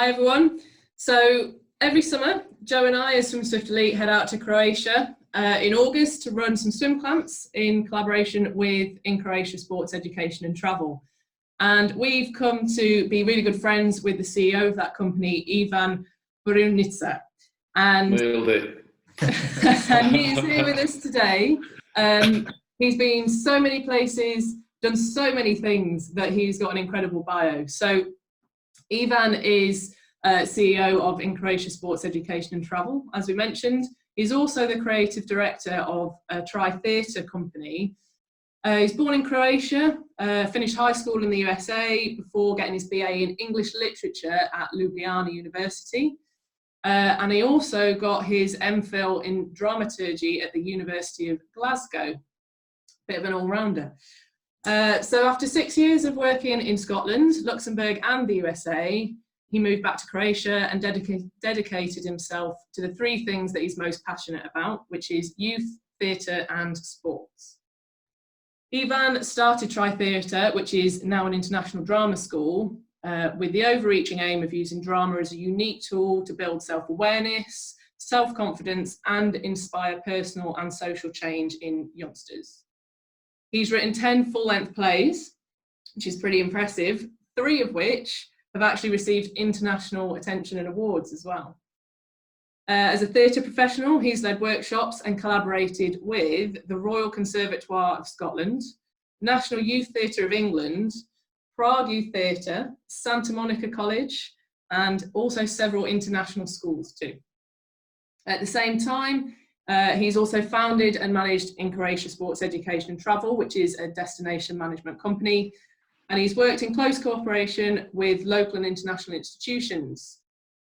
Hi everyone. So every summer, Joe and I as Swim Swift Elite head out to Croatia in August to run some swim camps in collaboration with INCroatia Sports Education and Travel. And we've come to be really good friends with the CEO of that company, Ivan Verunica. And Nailed it. and he's here with us today. He's been so many places, done so many things that he's got an incredible bio. So Ivan is CEO of INCroatia Sports Education and Travel, as we mentioned. He's also the creative director of a tri-theatre company. He's born in Croatia, finished high school in the USA before getting his BA in English Literature at Ljubljana University. And he also got his MPhil in Dramaturgy at the University of Glasgow. Bit of an all-rounder. So after 6 years of working in Scotland, Luxembourg and the USA, he moved back to Croatia and dedicated himself to the three things that he's most passionate about, which is youth, theatre and sports. Ivan started Tri-Theatre, which is now an international drama school, with the overreaching aim of using drama as a unique tool to build self-awareness, self-confidence and inspire personal and social change in youngsters. He's written 10 full-length plays, which is pretty impressive, 3 of which have actually received international attention and awards as well. As a theatre professional, he's led workshops and collaborated with the Royal Conservatoire of Scotland, National Youth Theatre of England, Prague Youth Theatre, Santa Monica College, and also several international schools too. At the same time, he's also founded and managed INCroatia Sports Education and Travel, which is a destination management company, and he's worked in close cooperation with local and international institutions.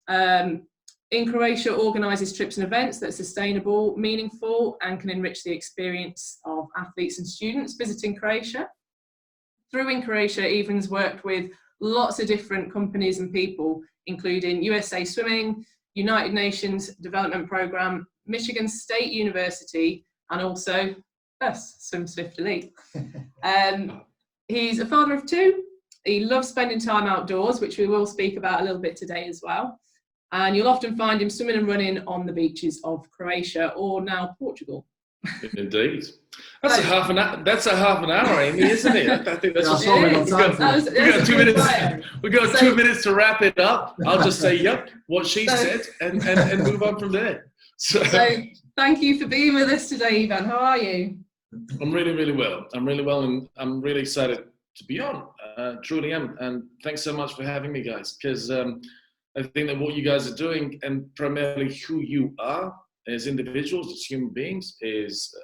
INCroatia organises trips and events that are sustainable, meaningful, and can enrich the experience of athletes and students visiting Croatia. Through INCroatia, Ivan's worked with lots of different companies and people, including USA Swimming, United Nations Development Programme, Michigan State University, and also us, Swim Swift Elite. He's a father of 2. He loves spending time outdoors, which we will speak about a little bit today as well. And you'll often find him swimming and running on the beaches of Croatia or now Portugal. Indeed. That's a half an hour, Amy, isn't it? I think that's just all we got time for. We got 2 minutes. We got 2 minutes to wrap it up. I'll just say, yep, what she said, and move on from there. So thank you for being with us today, Ivan. How are you? I'm really, really well. I'm really well, and I'm really excited to be on. Truly am. And thanks so much for having me, guys, because I think that what you guys are doing, and primarily who you are as individuals, as human beings, is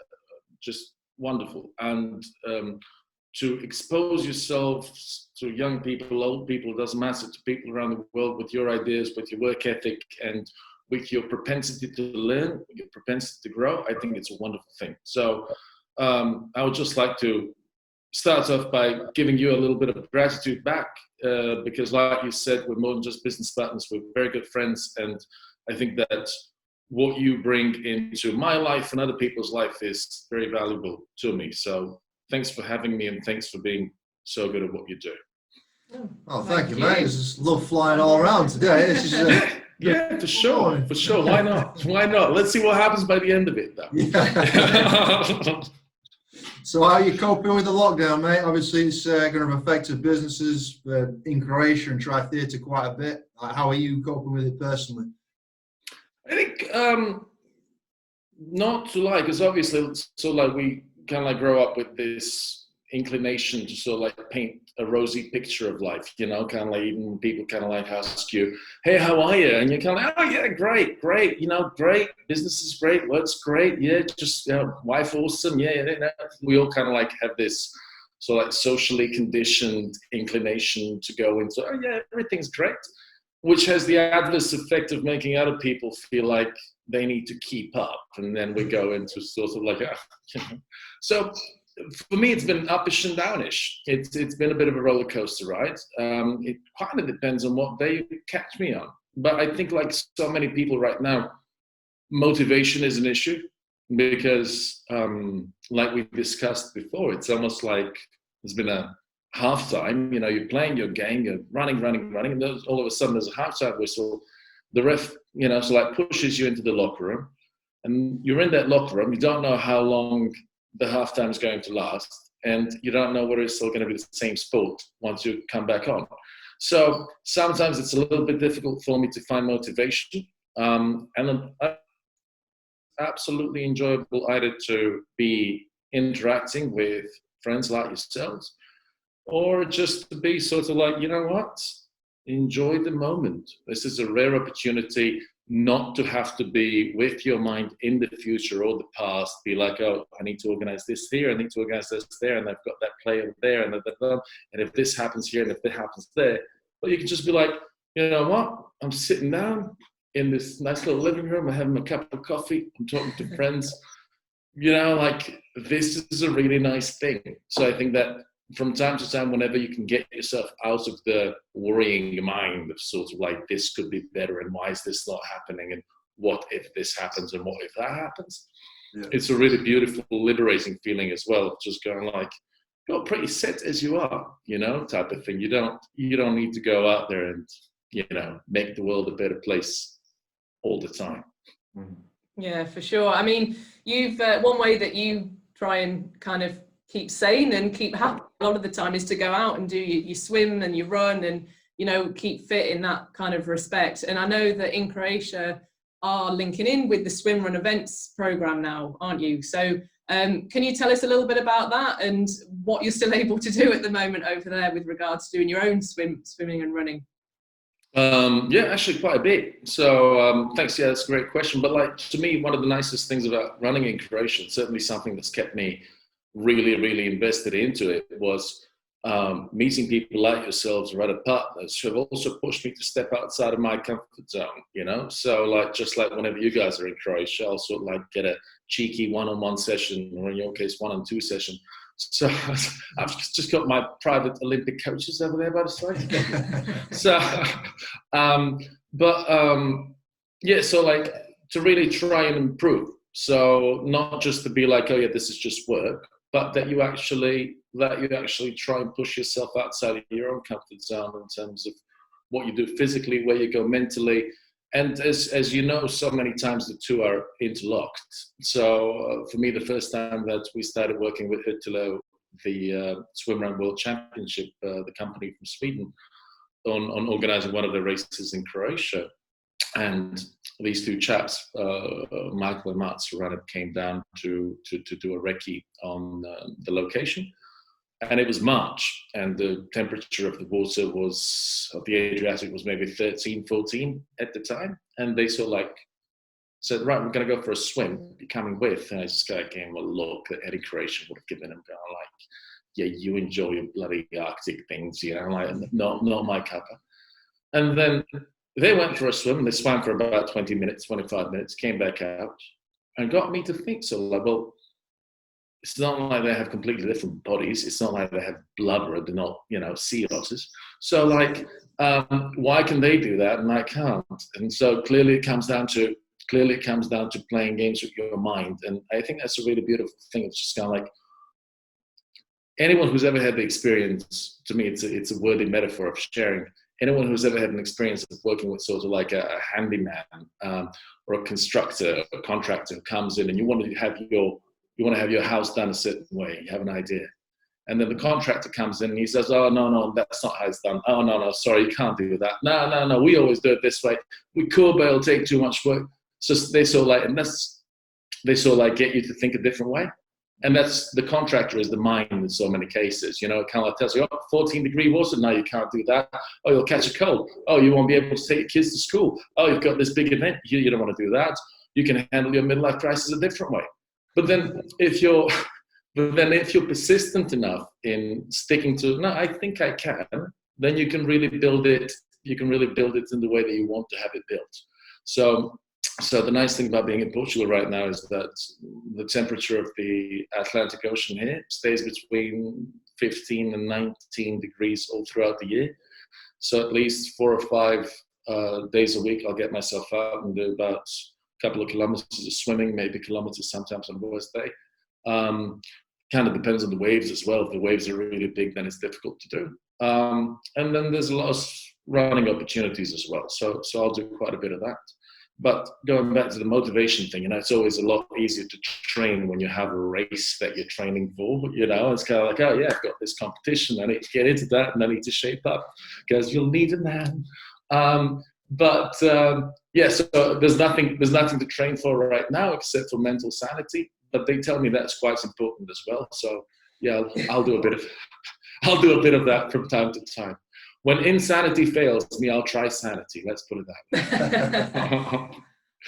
just wonderful. And to expose yourselves to young people, old people, it doesn't matter, to people around the world with your ideas, with your work ethic, and with your propensity to learn, your propensity to grow, I think it's a wonderful thing. So I would just like to start off by giving you a little bit of gratitude back, because like you said, we're more than just business partners, we're very good friends, and I think that what you bring into my life and other people's life is very valuable to me. So thanks for having me, and thanks for being so good at what you do. Oh, thank you, mate. It's just love flying all around today. This is, yeah, for sure. Why not? Why not? Let's see what happens by the end of it, though. Yeah. So how are you coping with the lockdown, mate? Obviously, it's going to have affected businesses in Croatia and Tri-Theatre quite a bit. How are you coping with it personally? I think not to lie, because obviously, so like we kind of like grow up with this inclination to sort of like paint a rosy picture of life, you know, kind of like even when people kind of like ask you, hey, how are you? And you're kind of like, oh yeah, great, you know, great, business is great, work's great, yeah, just, you know, wife awesome, yeah. We all kind of like have this sort of like socially conditioned inclination to go into, oh yeah, everything's great, which has the adverse effect of making other people feel like they need to keep up, and then we go into sort of like, you know. So for me, it's been uppish and downish. It's been a bit of a roller coaster ride. It kind of depends on what day you catch me on. But I think like so many people right now, motivation is an issue because like we discussed before, it's almost like there's been a halftime, you're playing your game, you're running, and then all of a sudden there's a halftime whistle. The ref, so like pushes you into the locker room, and you're in that locker room. You don't know how long the halftime is going to last, and you don't know whether it's still going to be the same sport once you come back on. So sometimes it's a little bit difficult for me to find motivation, and absolutely enjoyable either to be interacting with friends like yourselves, or just to be sort of like, you know what, enjoy the moment. This is a rare opportunity not to have to be with your mind in the future or the past, be like, oh, I need to organize this here, I need to organize this there, and I've got that player there, and if this happens here, and if that happens there. But you can just be like, you know what, I'm sitting down in this nice little living room, I'm having a cup of coffee, I'm talking to friends, like this is a really nice thing. So I think that from time to time, whenever you can get yourself out of the worrying mind of sort of like, this could be better, and why is this not happening, and what if this happens, and what if that happens? Yeah. It's a really beautiful, liberating feeling as well, just going like, you're pretty set as you are, type of thing. You don't need to go out there and, make the world a better place all the time. Yeah, for sure. I mean, you've one way that you try and kind of keep sane and keep happy a lot of the time is to go out and do you swim and you run and keep fit in that kind of respect. And I know that INCroatia are linking in with the swim run events program now, aren't you? So can you tell us a little bit about that and what you're still able to do at the moment over there with regards to doing your own swimming and running? Yeah, actually quite a bit. So thanks. Yeah, that's a great question. But like, to me, one of the nicest things about running INCroatia, certainly something that's kept me really, really invested into it, was meeting people like yourselves or other partners who have also pushed me to step outside of my comfort zone, So like, just like whenever you guys are in Croatia, I'll sort of like get a cheeky one-on-one session, or in your case, one-on-two session. So I've just got my private Olympic coaches over there by the side. So, yeah, so like to really try and improve. So not just to be like, oh yeah, this is just work, but that you actually try and push yourself outside of your own comfort zone in terms of what you do physically, where you go mentally. And as you know, so many times the two are interlocked. So for me, the first time that we started working with Hyttelo, the Swim Run World Championship, the company from Sweden, on organizing one of the races in Croatia, and these two chaps, Michael and Mats, who ran it, came down to do a recce on the location. And it was March, and the temperature of the water of the Adriatic was maybe 13, 14 at the time. And they sort of like said, right, we're going to go for a swim. You coming with? And I just gave him a look that INCroatia would have given him, going like, yeah, you enjoy your bloody Arctic things, like not my cuppa. And then they went for a swim, and they swam for about 20 minutes, 25 minutes, came back out, and got me to think, so like, well, it's not like they have completely different bodies. It's not like they have blubber. They're not, sea otters. So like, why can they do that and I can't? And so clearly it comes down to playing games with your mind. And I think that's a really beautiful thing. It's just kind of like, anyone who's ever had the experience, to me, it's a worthy metaphor of sharing. Anyone who's ever had an experience of working with sort of like a handyman or a constructor, a contractor who comes in, and you want to have your house done a certain way, you have an idea. And then the contractor comes in and he says, oh, no, that's not how it's done. Oh, no, sorry, you can't do that. No, we always do it this way. We could, but it'll take too much work. So they sort of like get you to think a different way. And that's, the contractor is the mind in so many cases. It kind of like tells you, 14-degree water, no, you can't do that. Oh, you'll catch a cold. Oh, you won't be able to take your kids to school. Oh, you've got this big event. You don't want to do that. You can handle your midlife crisis a different way. But then if you're persistent enough in sticking to, no, I think I can, then you can really build it. You can really build it in the way that you want to have it built. So the nice thing about being in Portugal right now is that the temperature of the Atlantic Ocean here stays between 15 and 19 degrees all throughout the year. So at least 4 or 5 days a week, I'll get myself out and do about a couple of kilometers of swimming, maybe kilometers sometimes on the worst day. kind of depends on the waves as well. If the waves are really big, then it's difficult to do. And then there's a lot of running opportunities as well. So I'll do quite a bit of that. But going back to the motivation thing, it's always a lot easier to train when you have a race that you're training for. It's kind of like, oh yeah, I've got this competition. I need to get into that, and I need to shape up because you'll need it, man. Yeah, so there's nothing to train for right now except for mental sanity. But they tell me that's quite important as well. So yeah, I'll do a bit of that from time to time. When insanity fails me, I'll try sanity. Let's put it that way.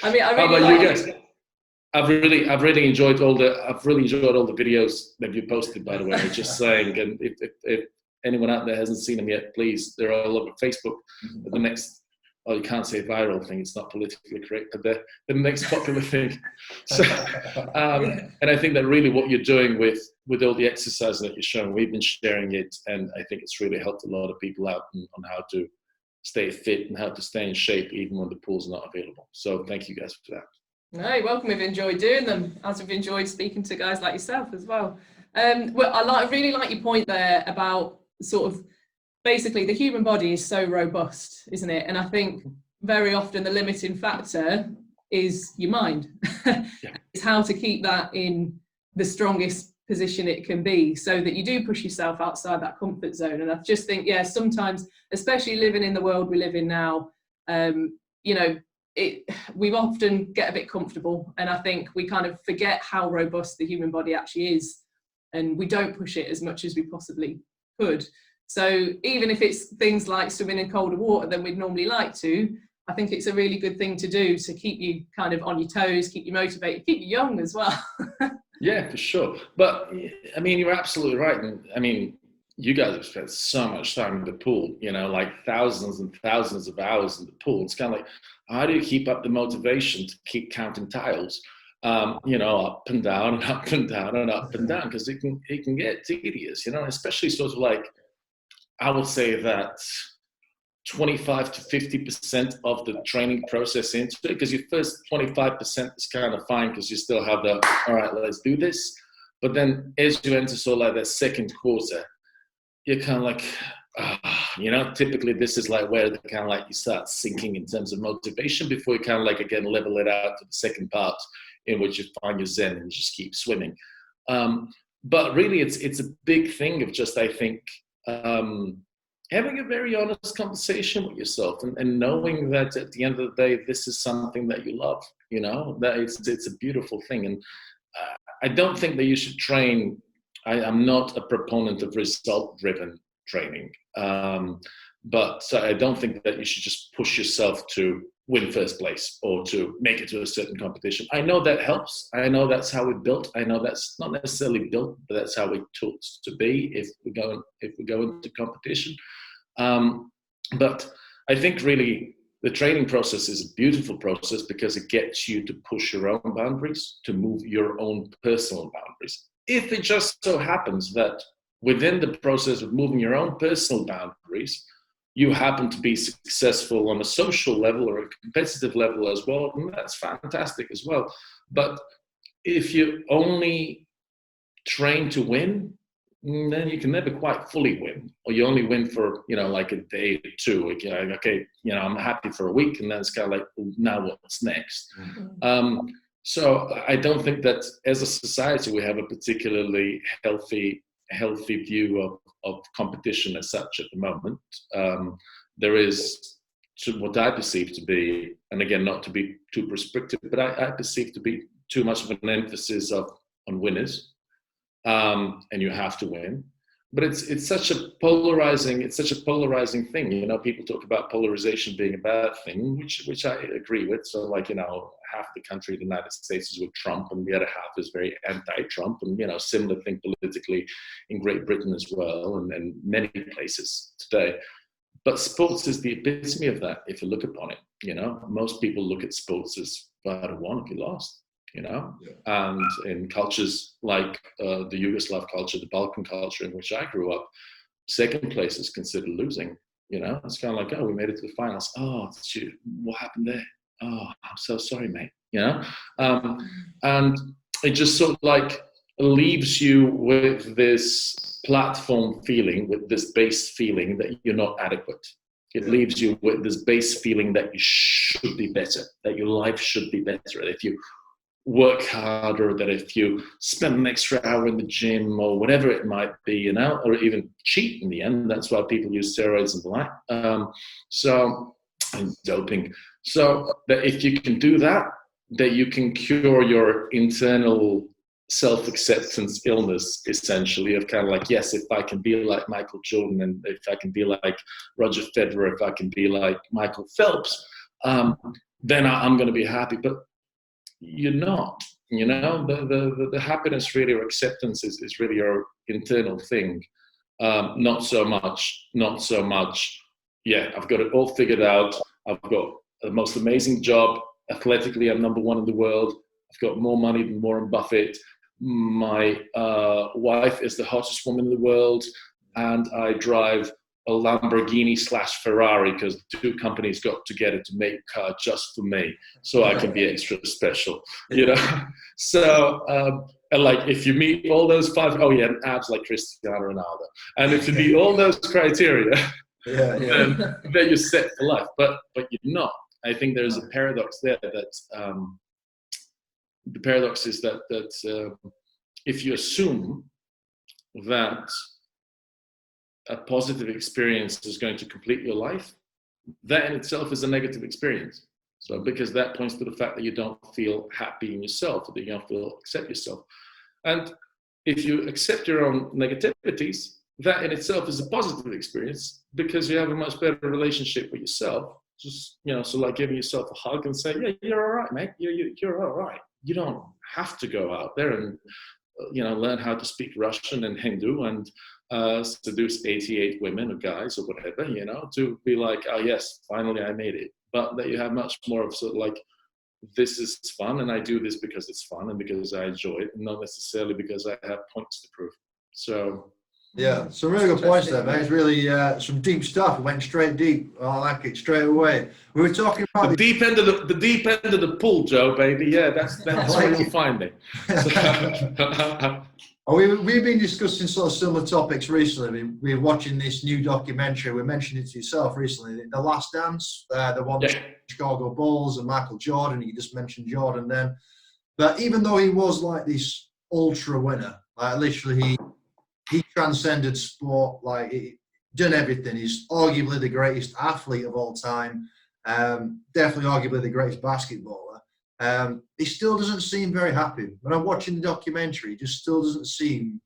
I mean, How about you guys? I've really enjoyed all the videos that you posted, by the way. Just saying, and if anyone out there hasn't seen them yet, please, they're all over Facebook. The next, you can't say viral thing; it's not politically correct, but the next popular thing. So, and I think that really what you're doing with all the exercises that you're showing, we've been sharing it, and I think it's really helped a lot of people out on how to stay fit and how to stay in shape even when the pool's not available. So thank you guys for that. No, you're welcome. We've enjoyed doing them, as we've enjoyed speaking to guys like yourself as well. Well, I really like your point there about sort of basically the human body is so robust, isn't it? And I think very often the limiting factor is your mind. It's how to keep that in the strongest position it can be so that you do push yourself outside that comfort zone. And I just think, yeah, sometimes, especially living in the world we live in now, we often get a bit comfortable, and I think we kind of forget how robust the human body actually is, and we don't push it as much as we possibly could. So even if it's things like swimming in colder water than we'd normally like to, I think it's a really good thing to do to keep you kind of on your toes, keep you motivated, keep you young as well. Yeah, for sure. But I mean, you're absolutely right. And I mean, you guys have spent so much time in the pool, like thousands and thousands of hours in the pool. It's kind of like, how do you keep up the motivation to keep counting tiles, up and down and up and down and up and down? Because it can get tedious, especially sort of like, I would say that 25 to 50% of the training process into it, because your first 25% is kind of fine because you still have the, all right, let's do this. But then as you enter sort of like that second quarter, you're kind of like, typically this is like where kind of like you start sinking in terms of motivation before you kind of like, again, level it out to the second part in which you find your zen and just keep swimming. But really it's a big thing of just, I think, having a very honest conversation with yourself and knowing that at the end of the day, this is something that you love, that it's a beautiful thing. And I don't think that you should train. I'm not a proponent of result-driven training, but I don't think that you should just push yourself to win first place or to make it to a certain competition. I know that helps. I know that's how we're built. I know that's not necessarily built, but that's how we're taught to be if we go into competition. But I think really the training process is a beautiful process because it gets you to push your own boundaries, to move your own personal boundaries. If it just so happens that within the process of moving your own personal boundaries, you happen to be successful on a social level or a competitive level as well, and that's fantastic as well. But if you only train to win, then you can never quite fully win, or you only win for, like a day or two. Okay, I'm happy for a week, and then it's kind of like, now what's next? Mm-hmm. So I don't think that as a society we have a particularly healthy view of competition as such at the moment. There is what I perceive to be, and again, not to be too prescriptive, but I perceive to be too much of an emphasis on winners, and you have to win. But it's such a polarizing thing. People talk about polarization being a bad thing, which I agree with. So like, half the country of the United States is with Trump, and the other half is very anti-Trump, and similar thing politically in Great Britain as well, and many places today. But sports is the epitome of that. If you look upon it, most people look at sports as either won if you lost. And in cultures like the Yugoslav culture, the Balkan culture in which I grew up, second place is considered losing. It's kind of like, oh, we made it to the finals. Oh, shoot, what happened there? Oh, I'm so sorry, mate. And it just sort of like leaves you with this platform feeling, with this base feeling that you're not adequate. It leaves you with this base feeling that you should be better, that your life should be better. That if you work harder, that if you spend an extra hour in the gym or whatever it might be, you know, or even cheat in the end. That's why people use steroids and the like. And doping. So that if you can do that, that you can cure your internal self-acceptance illness, essentially, of kind of like, yes, if I can be like Michael Jordan, and if I can be like Roger Federer, if I can be like Michael Phelps, then I'm going to be happy. But you're not, you know, the happiness really, or acceptance is really your internal thing. Not so much, yeah, I've got it all figured out. I've got the most amazing job. Athletically, I'm number 1 in the world. I've got more money than Warren Buffett. My wife is the hottest woman in the world. And I drive a Lamborghini/Ferrari because 2 companies got together to make a car just for me, so I can be extra special, you know. So, and like if you meet all those 5, oh yeah, and abs like Cristiano Ronaldo, and if you meet all those criteria, then you're set for life. But you're not. I think there's a paradox there. That the paradox is that if you assume that a positive experience is going to complete your life, that in itself is a negative experience. So because that points to the fact that you don't feel happy in yourself, or that you don't feel accept yourself. And if you accept your own negativities, that in itself is a positive experience, because you have a much better relationship with yourself. Just, you know, so like giving yourself a hug and say, yeah, you're all right, mate. You're all right. You don't have to go out there and, you know, learn how to speak Russian and Hindu and seduce 88 women or guys or whatever, you know, to be like, oh yes, finally I made it. But that you have much more of sort of like, this is fun and I do this because it's fun and because I enjoy it, and not necessarily because I have points to prove. So yeah, some really good points there, mate. It's really some deep stuff. It went straight deep. I like it straight away. We were talking about the deep end of the pool, Joe, baby. Yeah, that's where you'll find me. We've been discussing sort of similar topics recently. We're watching this new documentary. We mentioned it to yourself recently, The Last Dance, the one with Chicago Bulls and Michael Jordan. You just mentioned Jordan then. But even though he was like this ultra winner, like literally he transcended sport, like he done everything. He's arguably the greatest athlete of all time, definitely arguably the greatest basketballer. He still doesn't seem very happy. When I'm watching the documentary, he just still doesn't seem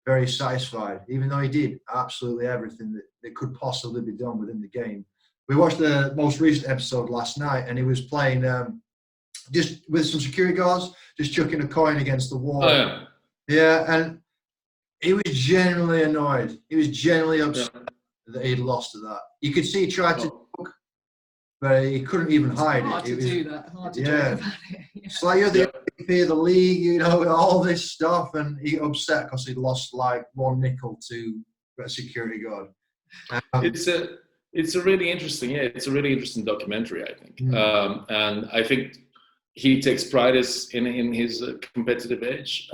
very satisfied, even though he did absolutely everything that could possibly be done within the game. We watched the most recent episode last night, and he was playing just with some security guards, just chucking a coin against the wall. Oh, yeah, and he was genuinely annoyed. He was genuinely upset that he'd lost to that. You could see he tried to joke, but he couldn't even hide hard it. To do that. Hard to joke about it. Yeah. It's like you're the MVP of the league, you know, all this stuff, and he upset because he'd lost like 1 nickel to a security guard. It's a really interesting, it's a really interesting documentary, I think, and I think he takes pride in his competitive edge.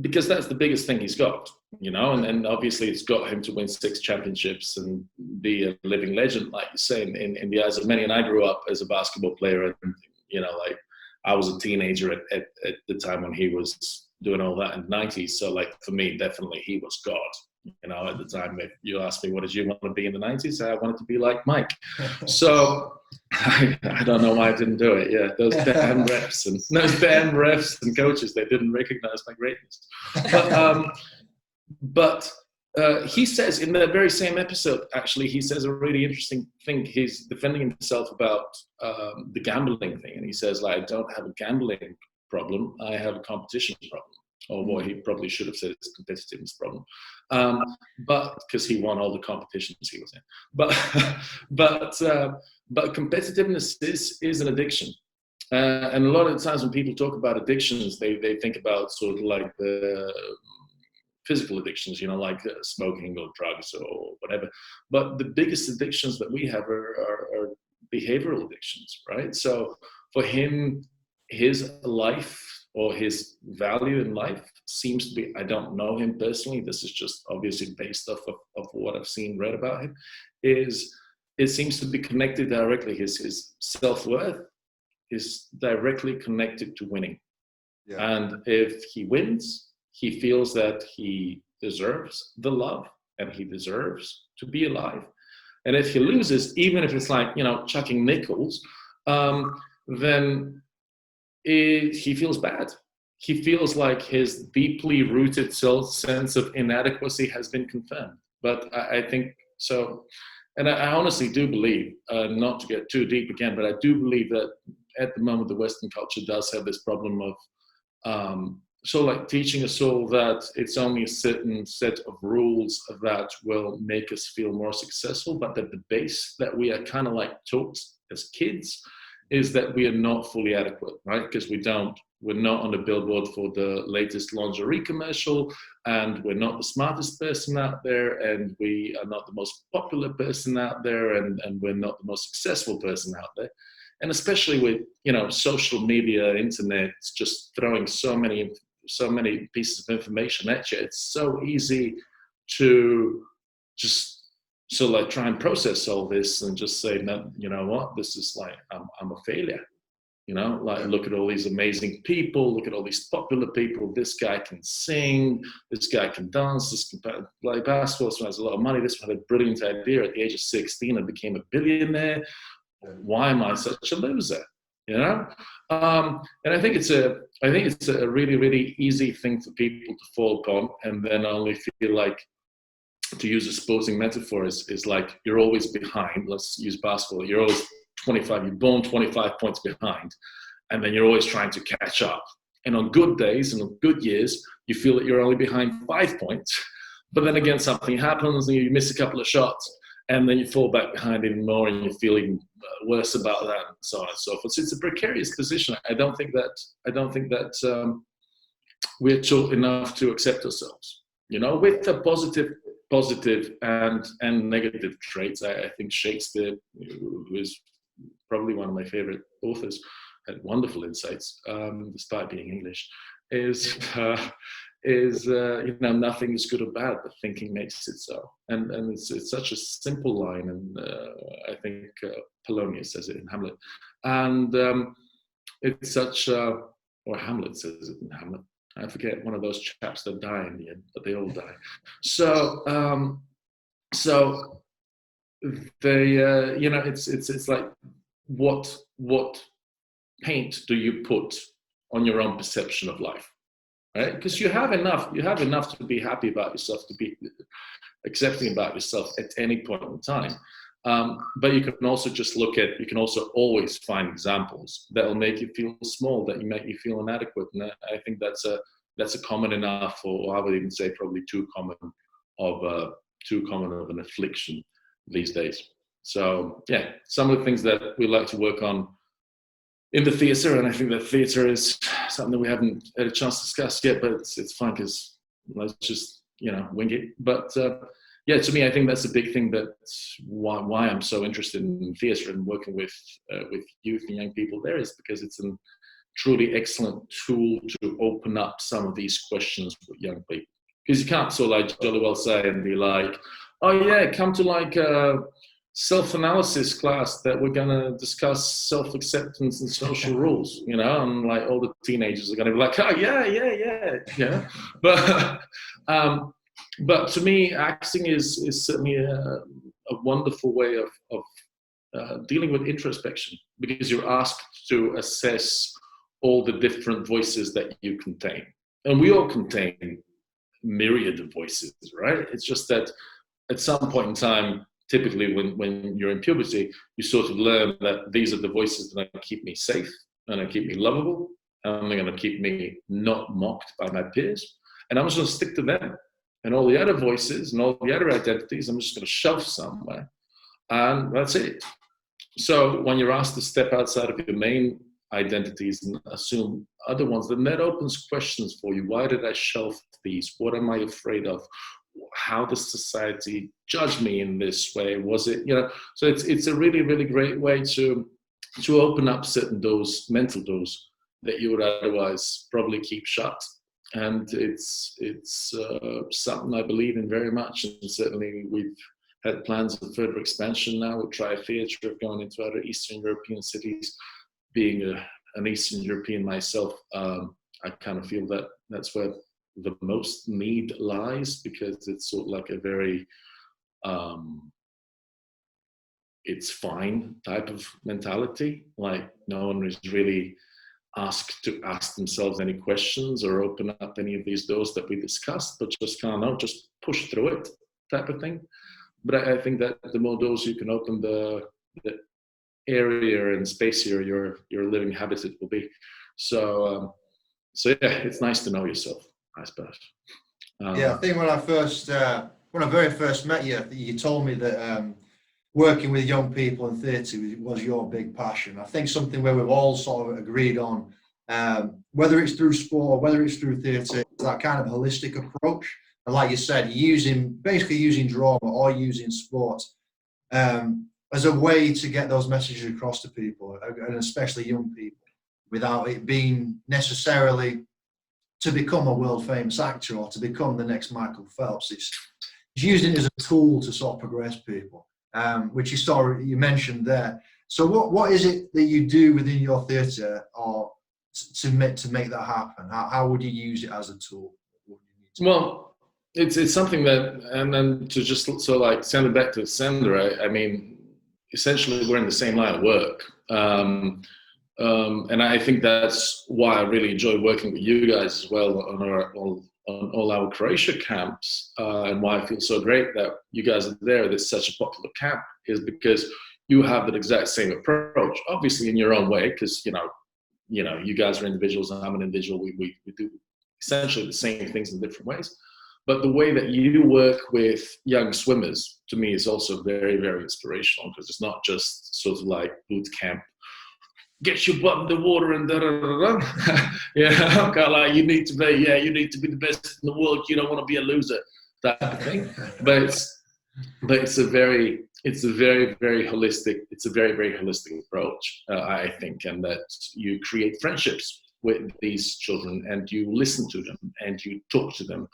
Because that's the biggest thing he's got, you know, and obviously it's got him to win 6 championships and be a living legend, like you say, in the eyes of many. And I grew up as a basketball player, and, you know, like I was a teenager at the time when he was doing all that in the 90s. So like for me, definitely he was God. You know, at the time, if you asked me, what did you want to be in the 90s? I wanted to be like Mike. So I don't know why I didn't do it. Yeah, those damn refs and coaches, they didn't recognize my greatness. But he says in that very same episode, actually, he says a really interesting thing. He's defending himself about the gambling thing. And he says, like, I don't have a gambling problem. I have a competition problem. Or what he probably should have said is competitiveness problem. But because he won all the competitions he was in. But competitiveness is an addiction. And a lot of the times when people talk about addictions, they think about sort of like the physical addictions, you know, like smoking or drugs or whatever. But the biggest addictions that we have are behavioral addictions, right? So for him, his life, or his value in life seems to be, I don't know him personally, this is just obviously based off of what I've seen, read about him, is it seems to be connected directly. His self-worth is directly connected to winning. Yeah. And if he wins, he feels that he deserves the love and he deserves to be alive. And if he loses, even if it's like, chucking nickels, then he feels bad. He feels like his deeply rooted sense of inadequacy has been confirmed. But I think so, and I honestly do believe, not to get too deep again, but I do believe that at the moment the Western culture does have this problem of sort of like teaching us all that it's only a certain set of rules that will make us feel more successful, but that the base that we are kind of like taught as kids is that we are not fully adequate, right? Because we're not on the billboard for the latest lingerie commercial, and we're not the smartest person out there, and we are not the most popular person out there, and we're not the most successful person out there. And especially with, social media, internet, just throwing so many pieces of information at you, it's so easy to just sort of like try and process all this and just say, no, you know what, this is like, I'm a failure. Like, look at all these amazing people, look at all these popular people. This guy can sing, this guy can dance, this can play basketball, this one has a lot of money, this one had a brilliant idea at the age of 16 and became a billionaire. Why am I such a loser? And I think it's a really, really easy thing for people to fall upon, and then only feel like, to use a sporting metaphor, is like you're always behind. Let's use basketball. You're always you're born 25 points behind, and then you're always trying to catch up. And on good days and on good years, you feel that you're only behind 5 points, but then again, something happens and you miss a couple of shots, and then you fall back behind even more, and you feel even worse about that, and so on and so forth. So it's a precarious position. I don't think that we're taught enough to accept ourselves. With the positive and negative traits. I think Shakespeare, who is probably one of my favorite authors, had wonderful insights, despite being English. Nothing is good or bad, but thinking makes it so. And it's such a simple line, and I think Polonius says it in Hamlet. And it's such, or Hamlet says it in Hamlet. I forget, one of those chaps that die in the end, but they all die. So they, it's like, what paint do you put on your own perception of life? Right? Because you have enough to be happy about yourself, to be accepting about yourself at any point in time. But you can also you can also always find examples that will make you feel small, that make you feel inadequate. And I think that's a common enough, or I would even say probably too common of an affliction these days. So yeah, some of the things that we like to work on in the theatre, and I think that theatre is something that we haven't had a chance to discuss yet, but it's fun because let's just wing it. But yeah, to me, I think that's a big thing. That's why I'm so interested in theatre and working with youth and young people there, is because it's a truly excellent tool to open up some of these questions with young people. Because you can't sort of like jolly well say and be like, oh yeah, come to like a self-analysis class that we're going to discuss self-acceptance and social rules, and like all the teenagers are going to be like, oh yeah. But to me, acting is certainly a wonderful way of dealing with introspection, because you're asked to assess all the different voices that you contain. And we all contain myriad of voices, right? It's just that at some point in time, typically when you're in puberty, you sort of learn that these are the voices that are going to keep me safe, and going to keep me lovable, and they're going to keep me not mocked by my peers. And I'm just going to stick to them. And all the other voices and all the other identities, I'm just going to shove somewhere. And that's it. So when you're asked to step outside of your main identities and assume other ones, then that opens questions for you. Why did I shelve these? What am I afraid of? How does society judge me in this way? Was it, so it's a really, really great way to open up certain doors, mental doors, that you would otherwise probably keep shut. And it's something I believe in very much, and certainly we've had plans of further expansion now with Tri-Theatre of going into other Eastern European cities. Being an Eastern European myself, I kind of feel that that's where the most need lies, because it's sort of like a very it's fine type of mentality. Like no one is really asked to ask themselves any questions or open up any of these doors that we discussed, but just kind of just push through it type of thing. But I think that the more doors you can open, the area and spacier your living habitat will be. So yeah, it's nice to know yourself, I suppose. Yeah, I think when I very first met you, you told me that working with young people in theatre was your big passion. I think something where we've all sort of agreed on, whether it's through sport, whether it's through theatre, that kind of holistic approach. And like you said, basically using drama or using sport as a way to get those messages across to people, and especially young people, without it being necessarily to become a world famous actor or to become the next Michael Phelps. It's using it as a tool to sort of progress people, which you mentioned there. So what is it that you do within your theatre or to make that happen? How would you use it as a tool? Well, it's something that, and then to just so like send it back to Sandra, I mean, essentially we're in the same line of work. And I think that's why I really enjoy working with you guys as well on all our Croatia camps, and why I feel so great that you guys are there. That's such a popular camp, is because you have that exact same approach, obviously in your own way, because you guys are individuals and I'm an individual. We do essentially the same things in different ways. But the way that you work with young swimmers, to me, is also very, very inspirational, because it's not just sort of like boot camp, get your butt in the water and da-da-da-da. Kind of like you need to be the best in the world. You don't want to be a loser, type of thing. But it's a very, very holistic approach, I think, and that you create friendships with these children and you listen to them and you talk to them.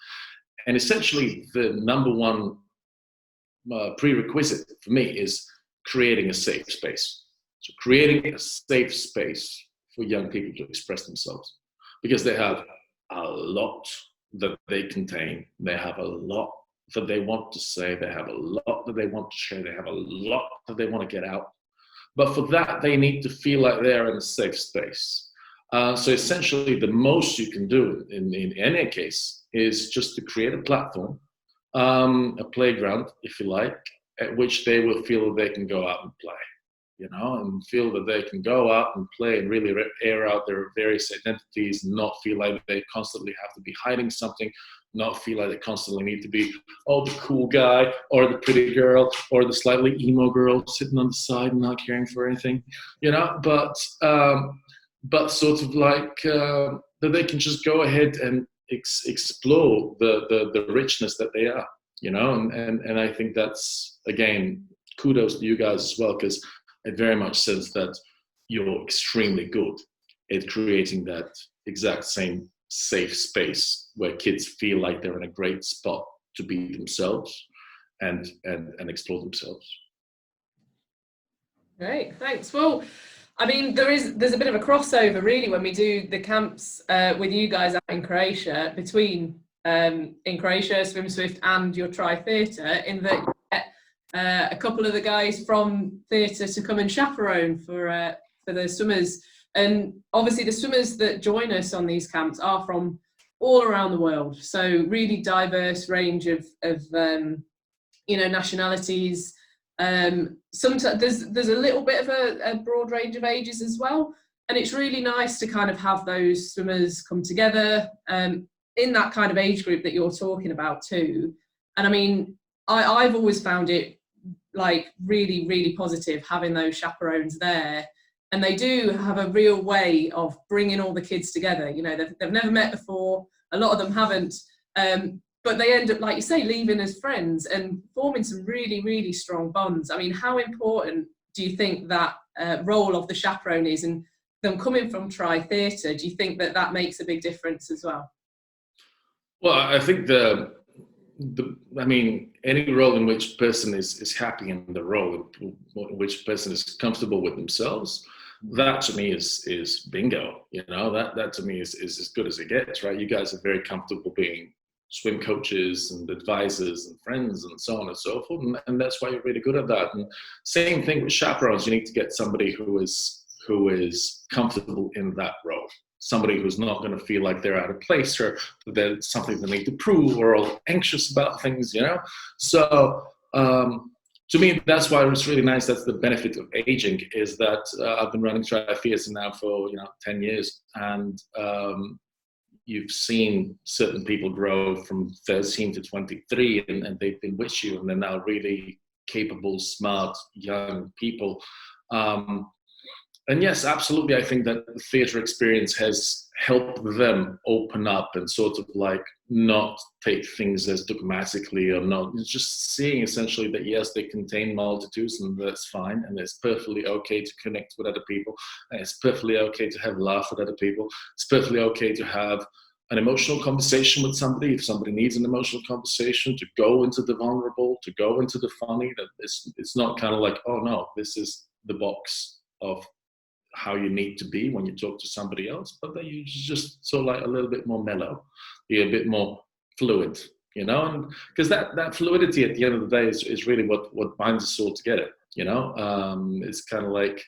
And essentially, the number one prerequisite for me is creating a safe space. So creating a safe space for young people to express themselves, because they have a lot that they contain. They have a lot that they want to say. They have a lot that they want to share. They have a lot that they want to get out. But for that, they need to feel like they're in a safe space. So essentially, the most you can do in any case is just to create a platform, a playground, if you like, at which they will feel that they can go out and play, and feel that they can go out and play and really air out their various identities, and not feel like they constantly have to be hiding something, not feel like they constantly need to be, the cool guy or the pretty girl or the slightly emo girl sitting on the side and not caring for anything, but sort of like that they can just go ahead and explore the richness that they are, and I think that's, again, kudos to you guys as well, because it very much says that you're extremely good at creating that exact same safe space where kids feel like they're in a great spot to be themselves and explore themselves. Great, thanks. Well, I mean, there's a bit of a crossover really when we do the camps with you guys out in Croatia, between INCroatia, Swim Swift and your Tri-Theatre, in that you get a couple of the guys from theatre to come and chaperone for the swimmers. And obviously the swimmers that join us on these camps are from all around the world. So really diverse range of nationalities. Sometimes there's a little bit of a broad range of ages as well, and it's really nice to kind of have those swimmers come together in that kind of age group that you're talking about too. And I mean, I've always found it like really, really positive having those chaperones there, and they do have a real way of bringing all the kids together. They've never met before, a lot of them haven't, but they end up, like you say, leaving as friends and forming some really, really strong bonds. I mean, how important do you think that role of the chaperone is? And them coming from Tri Theatre, do you think that that makes a big difference as well? Well, I think I mean, any role in which person is happy in the role, in which person is comfortable with themselves, that to me is bingo. You know, that to me is as good as it gets, right? You guys are very comfortable being swim coaches and advisors and friends and so on and so forth, and that's why you're really good at that. And same thing with chaperones. You need to get somebody who is comfortable in that role. Somebody who's not going to feel like they're out of place or there's something they need to prove or all anxious about things, you know? So to me, that's why it's really nice. That's the benefit of aging, is that I've been running Tri Theatre now for 10 years, and you've seen certain people grow from 13 to 23, and they've been with you, and they're now really capable, smart, young people. And yes, absolutely, I think that the theatre experience has helped them open up and sort of like not take things as dogmatically, or not. It's just seeing essentially that, yes, they contain multitudes, and that's fine, and it's perfectly okay to connect with other people, and it's perfectly okay to have a laugh with other people. It's perfectly okay to have an emotional conversation with somebody if somebody needs an emotional conversation, to go into the vulnerable, to go into the funny. That it's not kind of like, oh no, this is the box of how you need to be when you talk to somebody else, but that you just sort of like a little bit more mellow, be a bit more fluid, you know, and because that fluidity at the end of the day is really what binds us all together, you know. It's kind of like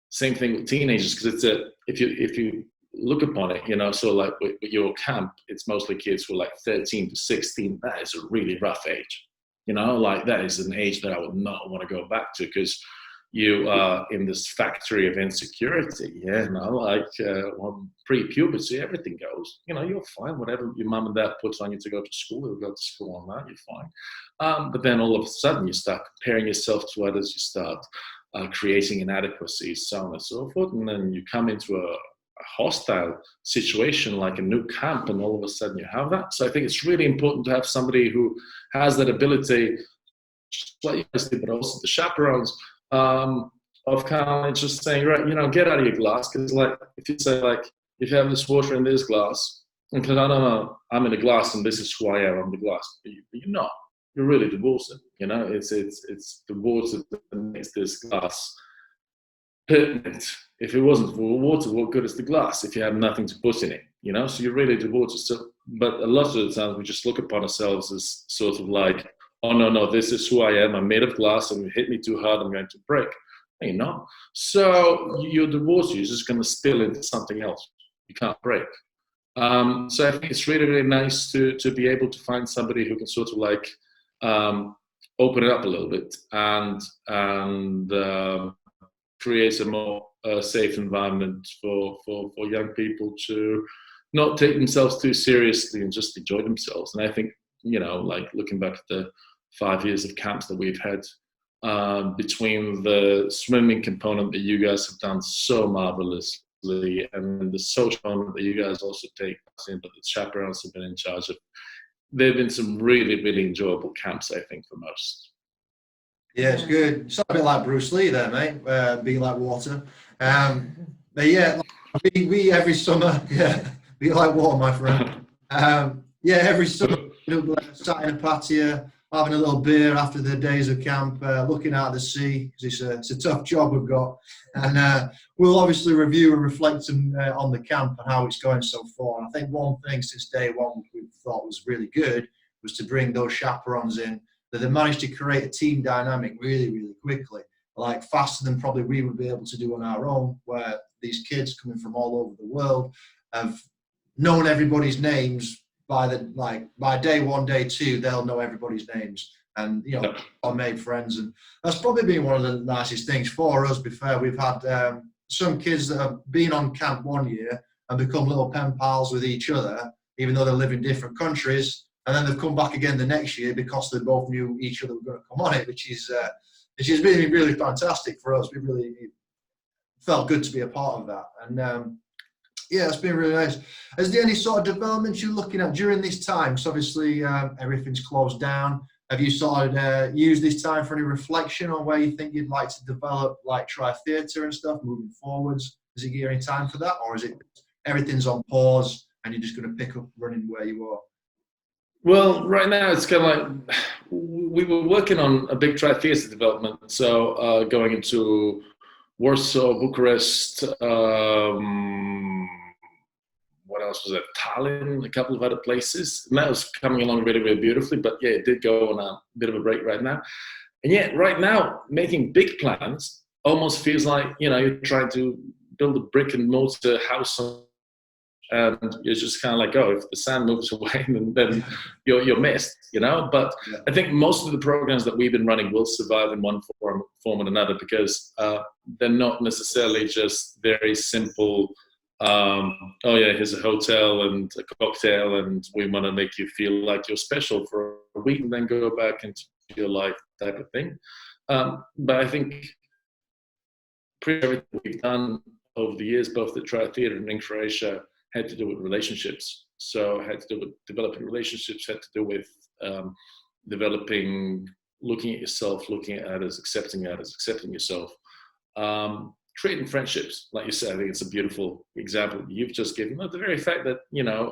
same thing with teenagers, because it's if you look upon it, you know, so like with your camp, it's mostly kids who are like 13 to 16. That is a really rough age, you know, like that is an age that I would not want to go back to, because you are in this factory of insecurity, yeah, you know, like pre-puberty, everything goes, you know, you're fine, whatever your mum and dad puts on you to go to school, you'll go to school on that, you're fine. But then all of a sudden you start comparing yourself to others, you start creating inadequacies, so on and so forth, and then you come into a hostile situation like a new camp, and all of a sudden you have that. So I think it's really important to have somebody who has that ability, just like you guys did, but also the chaperones, of kind of just saying, right, you know, get out of your glass, because like if you say like, if you have this water in this glass, and because I don't know, I'm in a glass and this is who I am, I'm the glass, but you're not. You're really the water, you know. It's the water that makes this glass pertinent. If it wasn't for water, what good is the glass if you have nothing to put in it, you know? So you're really the water. So, but a lot of the times we just look upon ourselves as sort of like, oh no, this is who I am. I'm made of glass, and if you hit me too hard, I'm going to break. You know? So you're the water. You're just going to spill into something else. You can't break. So I think it's really, really nice to be able to find somebody who can sort of like open it up a little bit and create a more safe environment for young people to not take themselves too seriously and just enjoy themselves. And I think, you know, like looking back at the 5 years of camps that we've had, between the swimming component that you guys have done so marvelously, and the social component that you guys also take in, but the chaperones have been in charge of, there have been some really, really enjoyable camps, I think, for most. Yeah, it's good. It's a bit like Bruce Lee there, mate, being like water. But yeah, we every summer, yeah, be like water, my friend. Yeah, every summer, sat in a patio, having a little beer after the days of camp, looking out at the sea, because it's a tough job we've got. And we'll obviously review and reflect on the camp and how it's going so far. And I think one thing since day one we thought was really good was to bring those chaperones in, that they managed to create a team dynamic really, really quickly, like faster than probably we would be able to do on our own, where these kids coming from all over the world have known everybody's names by day one, day two, they'll know everybody's names, and you know, I made friends, and that's probably been one of the nicest things for us. Be fair, we've had some kids that have been on camp 1 year and become little pen pals with each other, even though they live in different countries, and then they've come back again the next year because they both knew each other were going to come on it, which has been really fantastic for us. We really felt good to be a part of that, and yeah, it's been really nice. Is there any sort of developments you're looking at during this time? Because obviously everything's closed down. Have you sort of used this time for any reflection on where you think you'd like to develop, like Tri Theatre and stuff moving forwards? Does he give you any time for that, or is it everything's on pause and you're just going to pick up running where you are? Well, right now it's kind of like we were working on a big tritheatre development, so going into Warsaw, Bucharest, what else was it? Tallinn, a couple of other places, and that was coming along really, really beautifully. But yeah, it did go on a bit of a break right now. And yet, right now, making big plans almost feels like, you know, you're trying to build a brick and mortar house, and you're just kind of like, oh, if the sand moves away, then you're missed, you know. But Yeah. I think most of the programs that we've been running will survive in one form or another, because they're not necessarily just very simple. Oh yeah, here's a hotel and a cocktail, and we want to make you feel like you're special for a week, and then go back into your life type of thing. But I think pretty everything we've done over the years, both at Tritheatre and INCroatia, had to do with relationships. So had to do with developing relationships, had to do with developing, looking at yourself, looking at others, accepting yourself. Creating friendships, like you said, I think it's a beautiful example you've just given. The very fact that, you know,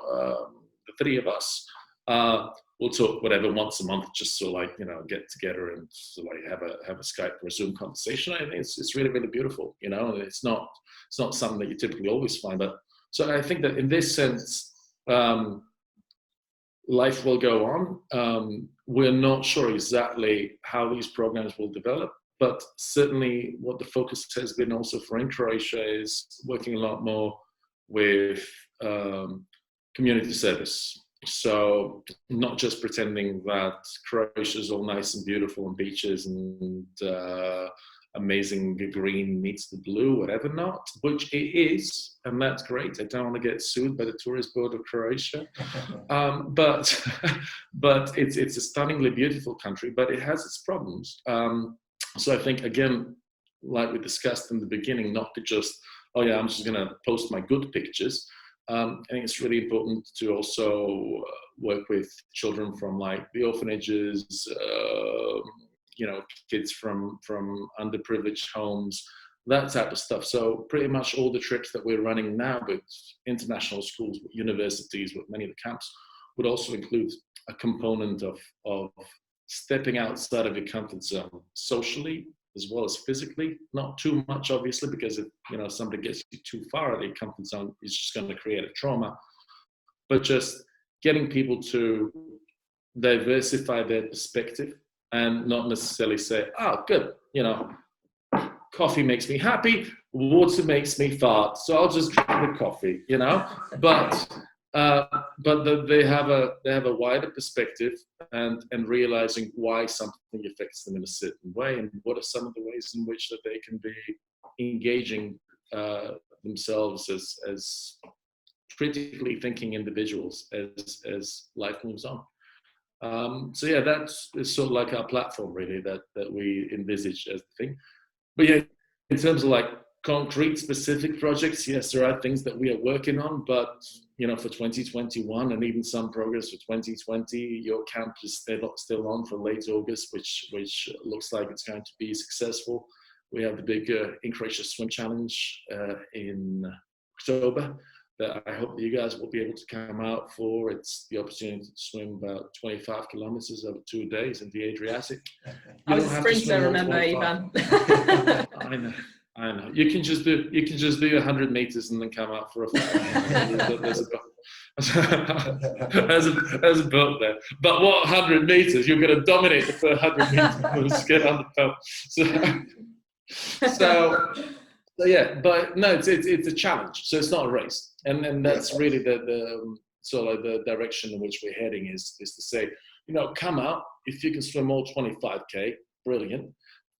the three of us will talk whatever once a month, just so like, you know, get together and so like have a Skype or a Zoom conversation. I think it's really, really beautiful, you know, and it's not something that you typically always find. But so I think that in this sense, life will go on. We're not sure exactly how these programs will develop. But certainly what the focus has been also for INCroatia is working a lot more with community service. So not just pretending that Croatia is all nice and beautiful and beaches and amazing green meets the blue, whatever not, which it is, and that's great. I don't want to get sued by the Tourist Board of Croatia. But it's a stunningly beautiful country, but it has its problems. So I think, again, like we discussed in the beginning, not to just, oh yeah, I'm just going to post my good pictures. I think it's really important to also work with children from like the orphanages, you know, kids from underprivileged homes, that type of stuff. So pretty much all the trips that we're running now with international schools, with universities, with many of the camps, would also include a component of stepping outside of your comfort zone socially as well as physically. Not too much, obviously, because if, you know, somebody gets you too far out of your comfort zone, it's just going to create a trauma. But just getting people to diversify their perspective and not necessarily say, oh, good, you know, coffee makes me happy, water makes me fart, so I'll just drink the coffee, you know. But they have a wider perspective and realizing why something affects them in a certain way, and what are some of the ways in which that they can be engaging themselves as critically thinking individuals as life moves on. So yeah, that's sort of like our platform really that we envisage as the thing. But yeah, in terms of like concrete specific projects, yes, there are things that we are working on, but you know, for 2021 and even some progress for 2020, your camp is still on for late August, which looks like it's going to be successful. We have the big INCroatia Swim Challenge in October that I hope that you guys will be able to come out for. It's the opportunity to swim about 25 kilometers over 2 days in the Adriatic. I was a sprinter, remember, Ivan? I know. You can just do 100 meters and then come out for a 5. There's a boat there. But what 100 meters? You're going to dominate the first 100 meters. Get on the boat. So yeah, but no, it's a challenge. So it's not a race, and that's really the sort of the direction in which we're heading is to say, you know, come out if you can swim all 25k, brilliant.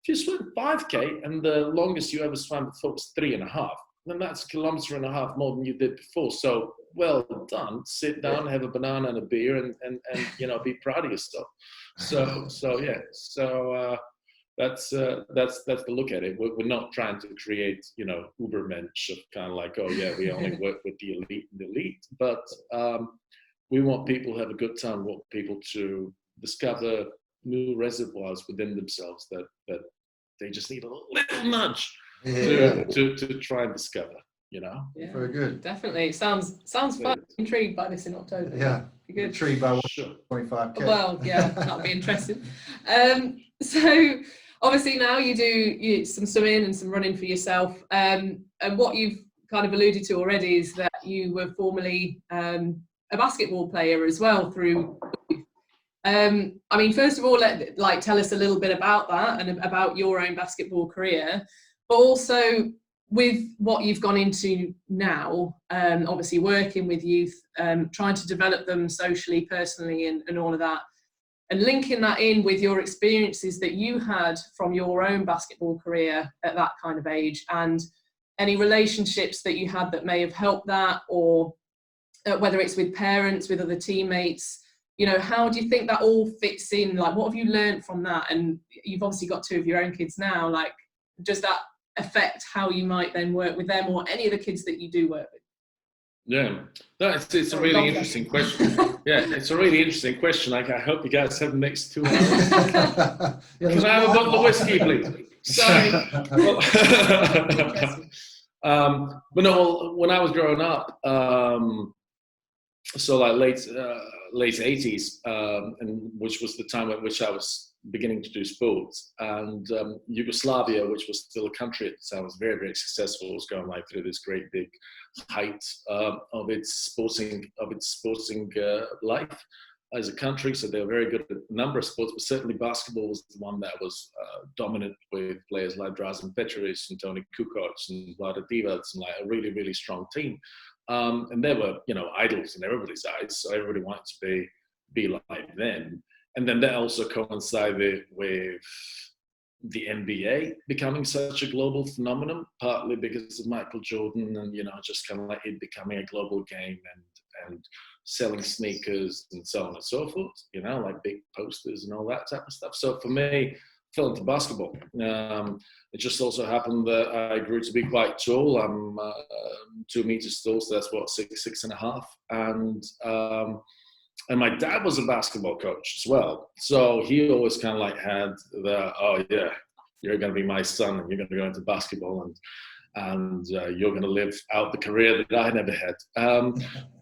If you swim 5k and the longest you ever swam before was 3.5, then that's 1.5 kilometers more than you did before. So well done. Sit down, have a banana and a beer, and you know, be proud of yourself. So yeah. So that's the look at it. We're not trying to create, you know, Ubermensch of kind of like, oh yeah, we only work with the elite, but we want people to have a good time. We want people to discover new reservoirs within themselves that they just need a little nudge to try and discover. Yeah, Very good. definitely. It sounds fun. Intrigued by this in October. Yeah. Be good. Intrigued by Sure. 25k. Well, yeah, that'll be interesting. So obviously now you do some swimming and some running for yourself. And what you've kind of alluded to already is that you were formerly a basketball player as well through. I mean, first of all, tell us a little bit about that and about your own basketball career, but also with what you've gone into now, obviously working with youth, trying to develop them socially, personally, and all of that, and linking that in with your experiences that you had from your own basketball career at that kind of age, and any relationships that you had that may have helped that, or whether it's with parents, with other teammates. How do you think that all fits in? Like, what have you learned from that? And you've obviously got 2 of your own kids now. Like, does that affect how you might then work with them or any of the kids that you do work with? Yeah, it's a really interesting question. Yeah, it's a really interesting question. Like, I hope you guys have the next 2 hours. Can I have a bottle of whiskey, please? Sorry. But no, when I was growing up, so like late 80s, and which was the time at which I was beginning to do sports, and Yugoslavia, which was still a country at the time, was very, very successful. It was going like through this great big height of its sporting life as a country. So they were very good at a number of sports, but certainly basketball was the one that was dominant, with players like Drazen Petrovic and Toni Kukoc and Vlada Divac, and like a really, really strong team. And they were, idols in everybody's eyes. So everybody wanted to be like them. And then that also coincided with the NBA becoming such a global phenomenon, partly because of Michael Jordan and, just kind of like it becoming a global game and selling sneakers and so on and so forth, like big posters and all that type of stuff. So for me, fell into basketball. It just also happened that I grew to be quite tall. I'm 2 meters tall, so that's what, 6'6.5". And my dad was a basketball coach as well. So he always kind of like had the, oh yeah, you're going to be my son and you're going to go into basketball and you're going to live out the career that I never had.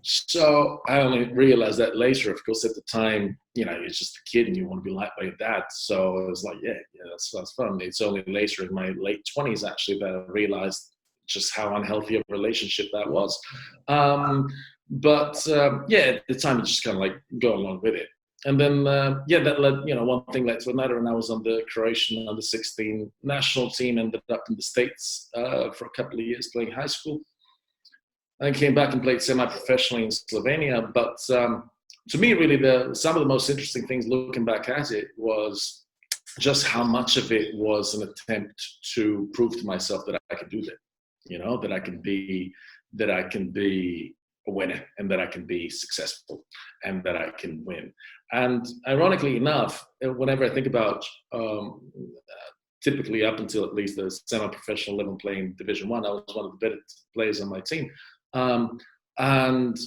So I only realized that later. Of course, at the time, you're just a kid and you want to be liked by your dad. So I was like, yeah, that's fun. It's only later in my late 20s, actually, that I realized just how unhealthy a relationship that was. But at the time, you just kind of like go along with it. And then, that led, one thing led to another, and I was on the Croatian under-16 national team, ended up in the States for a couple of years playing high school. And came back and played semi-professionally in Slovenia. But to me, really, some of the most interesting things looking back at it was just how much of it was an attempt to prove to myself that I could do that, that I can be a winner and that I can be successful and that I can win. And ironically enough, whenever I think about typically up until at least the semi-professional level playing Division 1, I was one of the better players on my team. And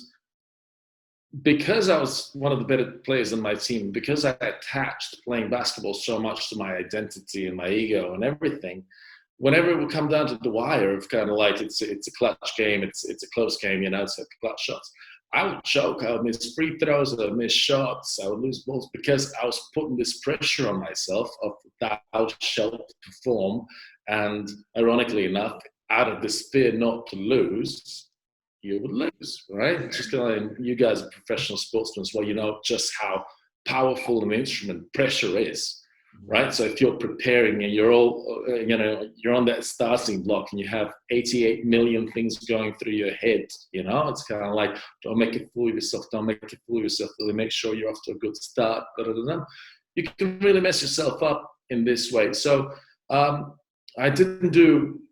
because I was one of the better players on my team, because I attached playing basketball so much to my identity and my ego and everything, whenever it would come down to the wire of kind of like it's a clutch game, it's a close game, it's like clutch shots, I would choke, I would miss free throws, I would miss shots, I would lose balls, because I was putting this pressure on myself of that I shall perform. And ironically enough, out of this fear not to lose, you would lose, right? Just kind of, you guys are professional sportsmen as well, just how powerful an instrument pressure is, right? So if you're preparing and you're all, you're on that starting block and you have 88 million things going through your head, it's kind of like, don't make a fool of yourself, really make sure you're off to a good start, you can really mess yourself up in this way. So I didn't do,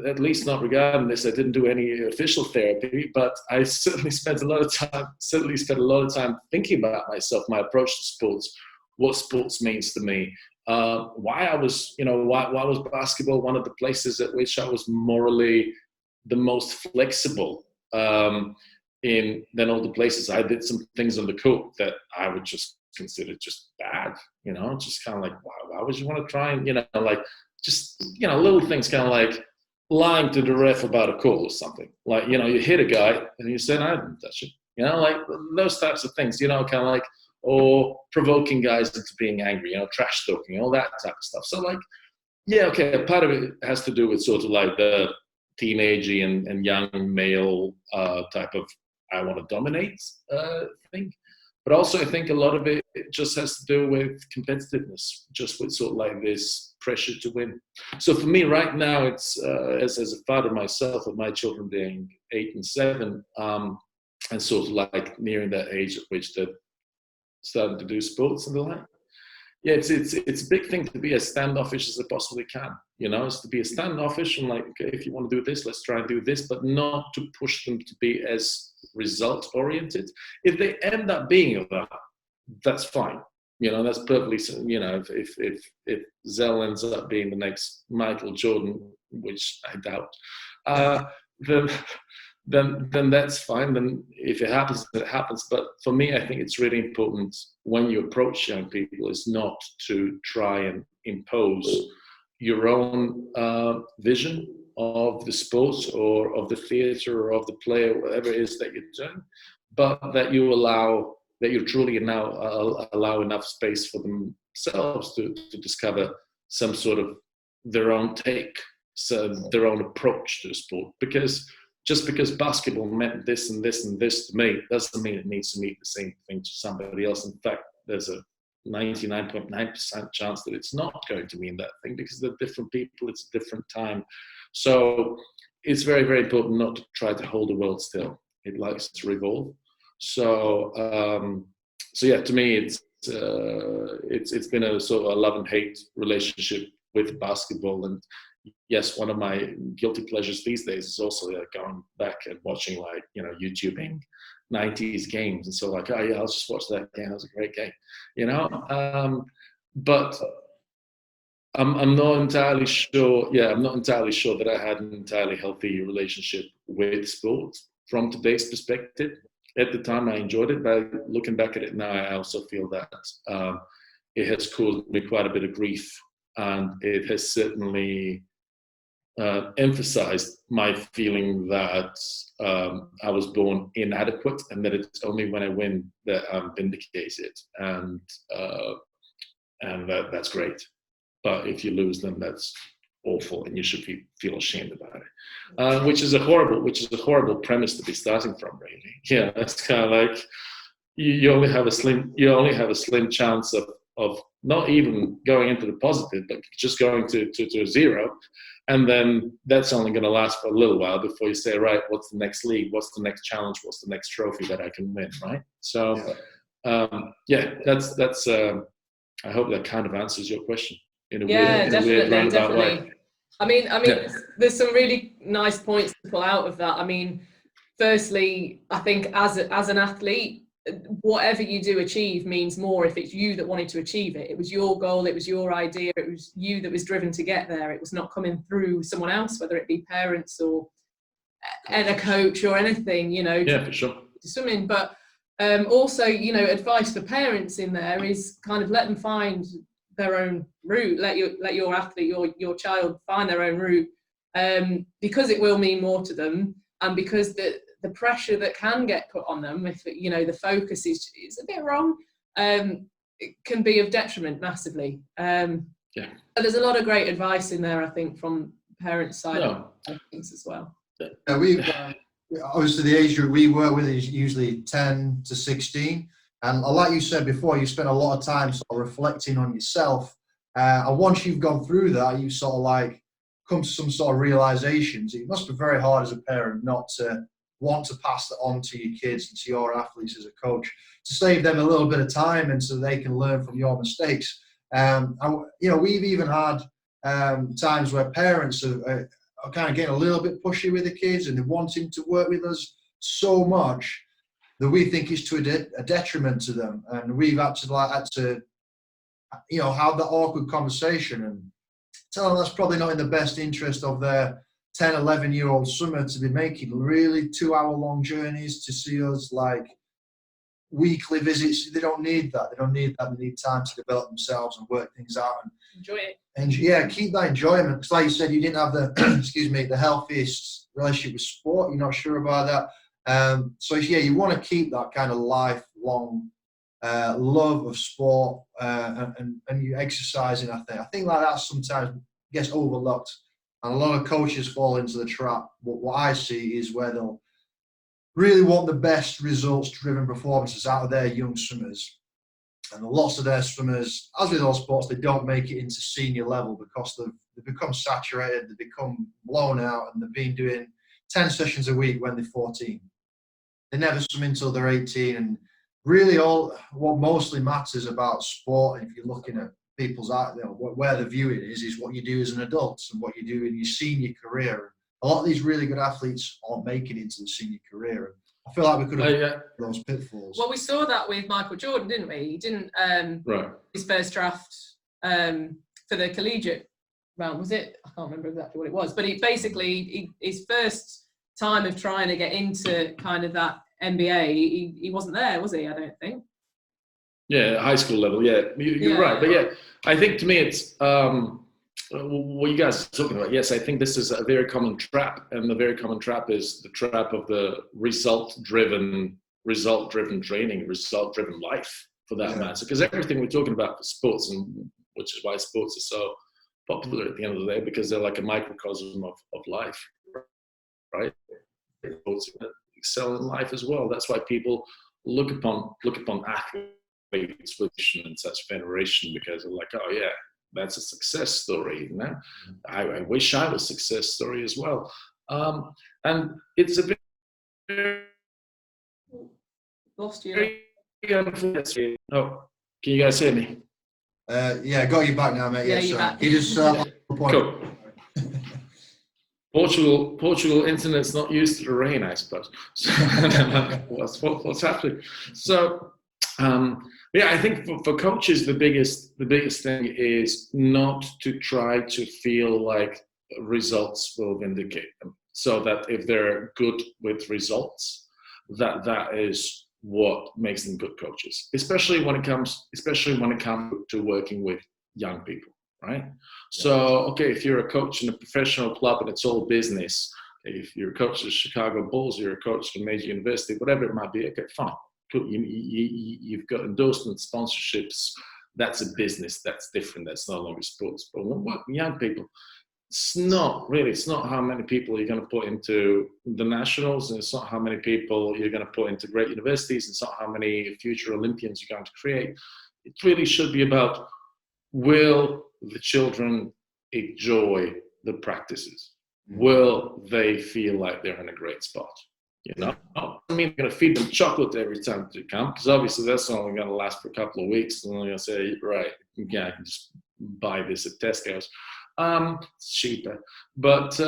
at least not regarding this, I didn't do any official therapy, but I certainly spent a lot of time thinking about myself, my approach to sports, what sports means to me, why I was, why was basketball one of the places at which I was morally the most flexible in than all the places. I did some things on the court that I would just consider just bad, just kind of like, why would you want to try and, just, little things kind of like, lying to the ref about a call or something. Like, you know, you hit a guy and you say, I didn't touch it. You know, like those types of things, you know, kind of like, or provoking guys into being angry, you know, trash talking, all that type of stuff. So like, yeah, okay, part of it has to do with sort of like the teenagey and young male type of I want to dominate thing. But also I think a lot of it just has to do with competitiveness, just with sort of like this pressure to win. So for me right now, it's as a father myself, of my children being 8 and 7, and sort of like nearing that age at which they're starting to do sports and the like. Yeah, it's a big thing to be as standoffish as I possibly can. You know, it's to be as standoffish and like, okay, if you want to do this, let's try and do this, but not to push them to be as result oriented. If they end up being that, that's fine. You know, that's perfectly. You know, if Zell ends up being the next Michael Jordan, which I doubt, then that's fine. Then if it happens, it happens. But for me, I think it's really important when you approach young people is not to try and impose your own vision of the sports or of the theatre or of the play or whatever it is that you're doing, but that you truly now allow enough space for themselves to discover some sort of their own take, so their own approach to the sport. Because just because basketball meant this and this and this to me doesn't mean it needs to mean the same thing to somebody else. In fact, there's a 99.9% chance that it's not going to mean that thing because they're different people, it's a different time. So it's very, very important not to try to hold the world still. It likes to revolve. So yeah, to me, it's been a sort of a love and hate relationship with basketball. And yes, one of my guilty pleasures these days is also going back and watching, like, you know, YouTubing 90s games. And so like, oh yeah, I'll just watch that game. That was a great game, you know? But I'm not entirely sure. Yeah, I'm not entirely sure that I had an entirely healthy relationship with sport from today's perspective. At the time, I enjoyed it, but looking back at it now, I also feel that it has caused me quite a bit of grief, and it has certainly emphasized my feeling that I was born inadequate, and that it's only when I win that I'm vindicated, and that's great. But if you lose, then that's awful, and you should feel ashamed about it. Which is a horrible premise to be starting from, really. Yeah, that's kind of like you only have a slim chance of not even going into the positive, but just going to zero. And then that's only going to last for a little while before you say, right, what's the next league? What's the next challenge? What's the next trophy that I can win, right? So, that's. I hope that kind of answers your question in a weird roundabout way. I mean, there's some really nice points to pull out of that. I mean, firstly, I think as an athlete, whatever you do achieve means more if it's you that wanted to achieve it. It was your goal, it was your idea, it was you that was driven to get there. It was not coming through someone else, whether it be parents or a coach or anything, you know. Yeah, for sure. Swimming, but also, you know, advice for parents in there is kind of let them find their own route. Let your athlete, your child find their own route, because it will mean more to them, and because the pressure that can get put on them, if you know the focus is a bit wrong, it can be of detriment massively. So there's a lot of great advice in there, I think, from parents' side of things as well. We've obviously the age group we work with is usually 10 to 16, and like you said before, you spend a lot of time sort of reflecting on yourself, and once you've gone through that, you sort of like come to some sort of realizations. It must be very hard as a parent not to want to pass that on to your kids and to your athletes as a coach, to save them a little bit of time and so they can learn from your mistakes. And, you know, we've even had times where parents are kind of getting a little bit pushy with the kids and they're wanting to work with us so much that we think it's to a detriment to them. And we've had to, you know, have that awkward conversation and tell them that's probably not in the best interest of their 10, 11-year-old swimmer to be making really 2-hour-long journeys to see us like weekly visits. They don't need that. They don't need that. They need time to develop themselves and work things out and Enjoy it. and yeah, keep that enjoyment. Because like you said, you didn't have the excuse me, the healthiest relationship with sport. You're not sure about that. So yeah, you want to keep that kind of lifelong love of sport and you exercising. I think like that sometimes gets overlooked, and a lot of coaches fall into the trap. What I see is where they'll really want the best results-driven performances out of their young swimmers. And lots of their swimmers, as with all sports, they don't make it into senior level because they've become saturated, they've become blown out, and they've been doing 10 sessions a week when they're 14. They never swim until they're 18. And really what mostly matters about sport, if you're looking at people's out there, where the viewing is what you do as an adult and what you do in your senior career. A lot of these really good athletes aren't making it into the senior career. I feel like we could have those pitfalls. Well, we saw that with Michael Jordan, didn't we? He didn't his first draft for the collegiate round, was it? I can't remember exactly what it was, but his first time of trying to get into kind of that NBA, he wasn't there, was he? I don't think. Yeah, high school level. Yeah, you're right. But yeah, I think to me it's what you guys are talking about. Yes, I think this is a very common trap, and the very common trap is the trap of the result-driven training, result-driven life, for that matter. Because everything we're talking about for sports, and which is why sports are so popular at the end of the day, because they're like a microcosm of life, right? Sports excel in life as well. That's why people look upon athletes with such veneration, because they're like, oh yeah, that's a success story. You know? I wish I was a success story as well. And it's a bit lost you. Oh, can you guys hear me? Yeah, got you back now, mate. Yeah, you're back. You just cool. Portugal internet's not used to the rain, I suppose. So, what's happening? So, yeah, I think for coaches, the biggest thing is not to try to feel like results will vindicate them. So that if they're good with results, that is what makes them good coaches. Especially when it comes to working with young people, right? Yeah. So, okay, if you're a coach in a professional club and it's all business, if you're a coach of the Chicago Bulls, you're a coach of a major university, whatever it might be, okay, fine. Cool. You've got endorsements, sponsorships. That's a business. That's different. That's no longer sports. But what young people, it's not how many people you're going to put into the nationals, and it's not how many people you're going to put into great universities. It's not how many future Olympians you're going to create. It really should be about, will the children enjoy the practices? Will they feel like they're in a great spot? You know, I mean, I'm going to feed them chocolate every time they come, because obviously that's only going to last for a couple of weeks. And I'm going to say, right, yeah, I can just buy this at Tesco's. It's cheaper, but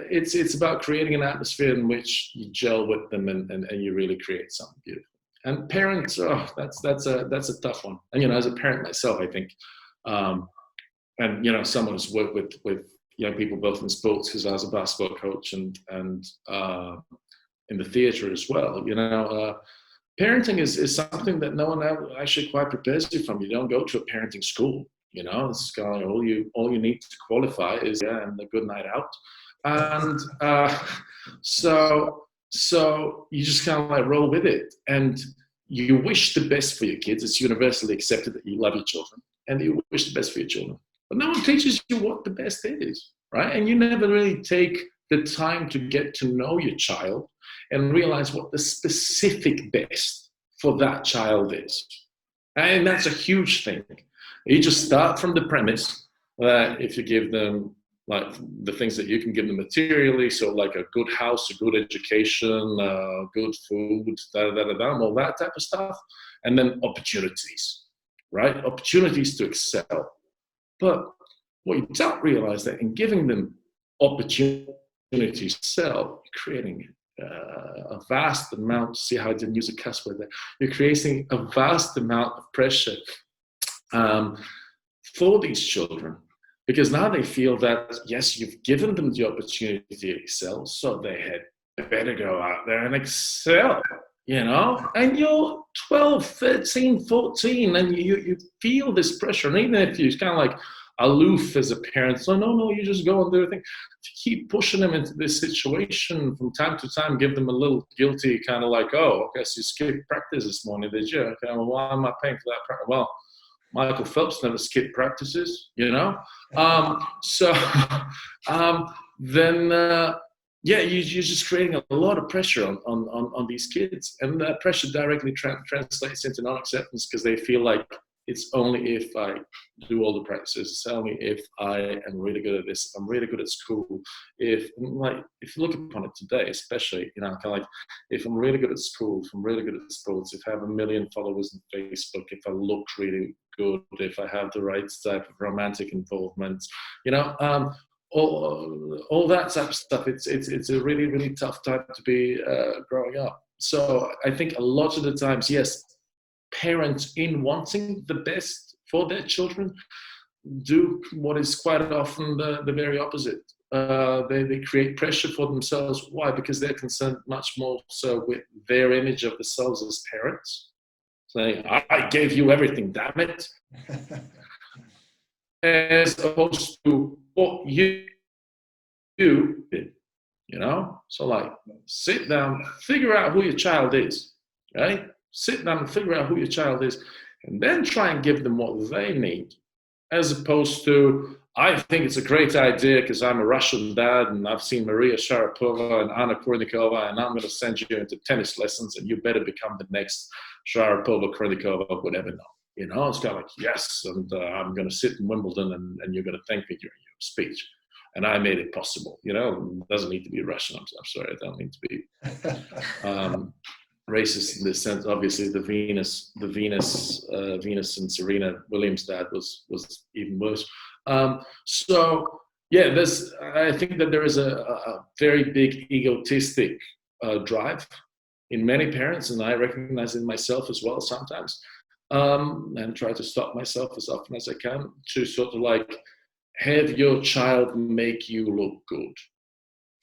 it's about creating an atmosphere in which you gel with them and you really create something beautiful. And parents, that's a tough one. And you know, as a parent myself, I think, and you know, someone who's worked with young people both in sports, because I was a basketball coach and in the theatre as well. You know, parenting is something that no one actually quite prepares you from. You don't go to a parenting school. You know, it's kind of all you need to qualify is and a good night out, and so you just kind of like roll with it, and you wish the best for your kids. It's universally accepted that you love your children and you wish the best for your children. But no one teaches you what the best is, right? And you never really take the time to get to know your child and realize what the specific best for that child is. And that's a huge thing. You just start from the premise that if you give them like the things that you can give them materially, so like a good house, a good education, good food, all that type of stuff, and then opportunities, right? Opportunities to excel. But what you don't realize that in giving them opportunities to excel, you're creating a vast amount, see how I didn't use a cuss word there, you're creating a vast amount of pressure for these children, because now they feel that, yes, you've given them the opportunity to excel, so they had better go out there and excel. and you're 12, 13, 14, and you feel this pressure. And even if you're kind of like aloof as a parent, so no, you just go and do everything. To keep pushing them into this situation from time to time, give them a little guilty, kind of like, oh, I guess you skipped practice this morning, did you? Okay, well, why am I paying for that practice? Well, Michael Phelps never skipped practices, then you're just creating a lot of pressure on these kids, and that pressure directly translates into non-acceptance, because they feel like it's only if I do all the practices, it's only if I am really good at this, I'm really good at school. If you look upon it today, especially, kind of like, if I'm really good at school, if I'm really good at sports, if I have 1 million followers on Facebook, if I look really good, if I have the right type of romantic involvement, all that type of stuff, it's a really, really tough time to be growing up. So I think a lot of the times, yes, parents, in wanting the best for their children, do what is quite often the very opposite. They create pressure for themselves. Why? Because they're concerned much more so with their image of themselves as parents, saying, I gave you everything, damn it. As opposed to what you do, So like, sit down, figure out who your child is, right? Sit down and figure out who your child is, and then try and give them what they need, as opposed to, I think it's a great idea because I'm a Russian dad and I've seen Maria Sharapova and Anna Kournikova, and I'm going to send you into tennis lessons and you better become the next Sharapova, Kournikova, whatever. No, it's kind of like, yes, and I'm going to sit in Wimbledon and you're going to thank me during your speech. And I made it possible. It doesn't need to be Russian. I'm sorry, I don't need to be racist in this sense. Obviously, the Venus and Serena Williams' dad was even worse. I think that there is a very big egotistic drive in many parents, and I recognize it in myself as well sometimes, and try to stop myself as often as I can to sort of like have your child make you look good.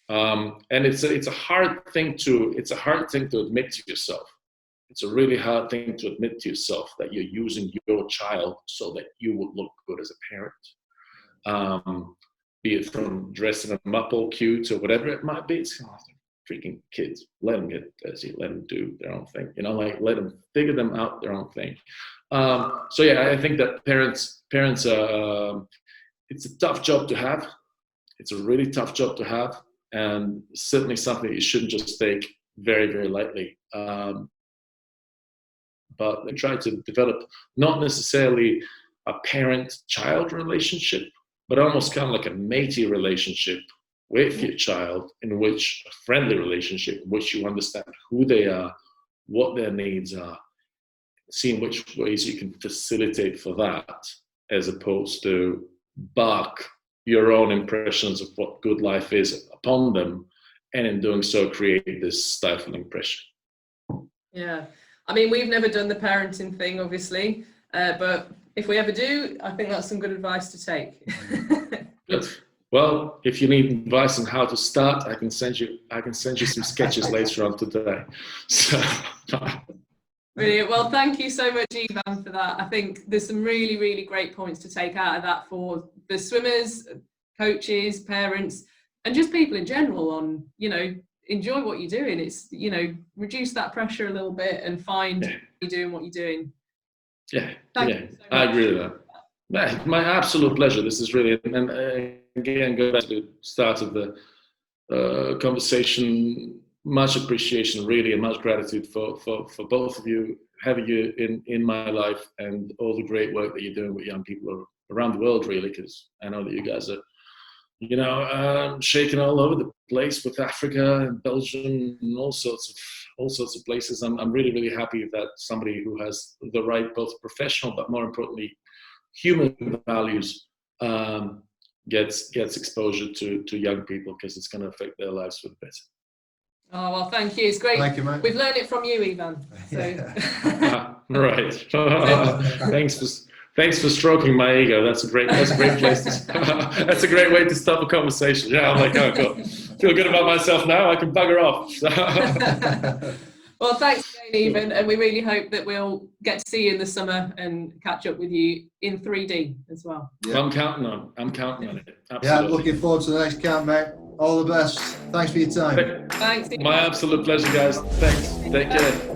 And it's a hard thing to admit to yourself. It's a really hard thing to admit to yourself that you're using your child so that you would look good as a parent. Be it from dressing them up all cute or whatever it might be. It's kind of like, freaking kids, let them get busy, let them do their own thing. Let them figure them out their own thing. I think that parents, it's a tough job to have. It's a really tough job to have, and certainly something that you shouldn't just take very, very lightly. But they try to develop not necessarily a parent-child relationship, but almost kind of like a matey relationship with your child, in which a friendly relationship, in which you understand who they are, what their needs are, seeing which ways you can facilitate for that, as opposed to bark your own impressions of what good life is upon them, and in doing so create this stifling pressure. Yeah, I mean, we've never done the parenting thing, obviously, but if we ever do, I think that's some good advice to take. Good. Well, if you need advice on how to start, I can send you some sketches later on today. So. Brilliant. Well, thank you so much, Ivan, for that. I think there's some really, really great points to take out of that for the swimmers, coaches, parents, and just people in general on, enjoy what you're doing. It's, reduce that pressure a little bit and find you're doing what you're doing. Yeah, I agree with that. My absolute pleasure. This is really, and again, go back to the start of the conversation. Much appreciation, really, and much gratitude for both of you, having you in my life, and all the great work that you're doing with young people around the world, really, because I know that you guys are, shaking all over the place with Africa and Belgium and all sorts of places. I'm really, really happy that somebody who has the right, both professional, but more importantly, human values, gets exposure to young people, because it's going to affect their lives for the better. Oh, well, thank you. It's great. Thank you, mate. We've learned it from you, Ivan. So. Right. Thanks for stroking my ego. That's a great place to. That's a great way to start a conversation. Yeah, I'm like, oh God, feel good about myself now. I can bugger off. Well, thanks again, Evan, and we really hope that we'll get to see you in the summer and catch up with you in 3D as well. Yeah. I'm counting on it. Absolutely. Yeah, looking forward to the next camp, mate. All the best. Thanks for your time. Thanks, Evan. My absolute pleasure, guys. Thanks. Take care.